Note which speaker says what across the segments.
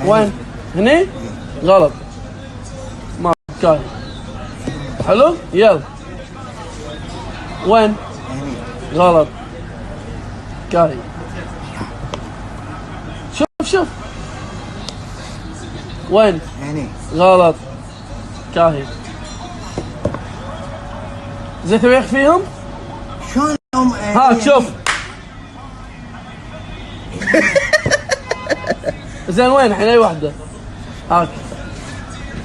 Speaker 1: وين؟ هني؟ غلط. ما كاهي. حلو؟ يلا. وين؟ غلط. كاهي. شوف. وين؟
Speaker 2: هني.
Speaker 1: غلط. كاهي. زين تبي فيهم؟
Speaker 2: شلون
Speaker 1: هاك شوف. زين وين الحين اي واحدة؟ هاك.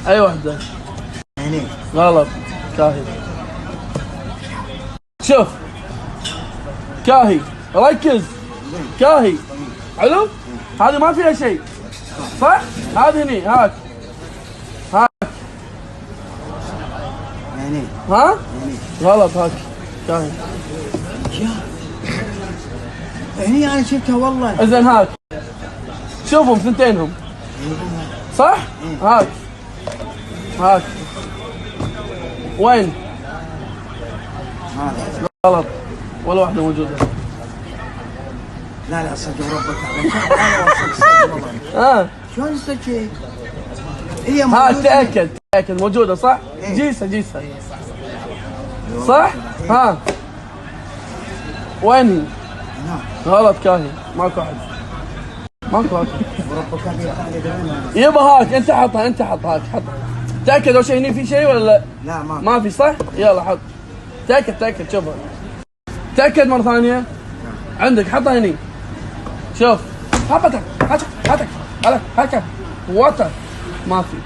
Speaker 1: اي واحدة؟
Speaker 2: هني.
Speaker 1: غلط. كاهي. شوف. كاهي. ركز. كاهي. حلو؟ هذه ما فيها شيء. صح؟ هذه هني هاك.
Speaker 2: هني.
Speaker 1: ها؟
Speaker 2: هني.
Speaker 1: غلط هاك. كاهي.
Speaker 2: هني انا شفتها والله.
Speaker 1: زين هاك. شوفهم ثنتينهم. صح؟ هاك. وين؟
Speaker 2: هذا.
Speaker 1: غلط. ولا واحدة موجودة.
Speaker 2: لا صدق ربك هذا. شلون صدق هي
Speaker 1: موجودة؟ تأكد موجودة صح؟ جيسها. صح؟ ها. وين هي؟ غلط كاهي. ماكو احد.
Speaker 2: وربك
Speaker 1: يبا هاك انت حطها هاك حط. تأكد اول شيء هني في شيء ولا
Speaker 2: لا؟
Speaker 1: ما في صح؟ يلا حط. تأكد شوفها. تأكد مرة ثانية. عندك حطها هني. شوف. هاتك واتر. ما في.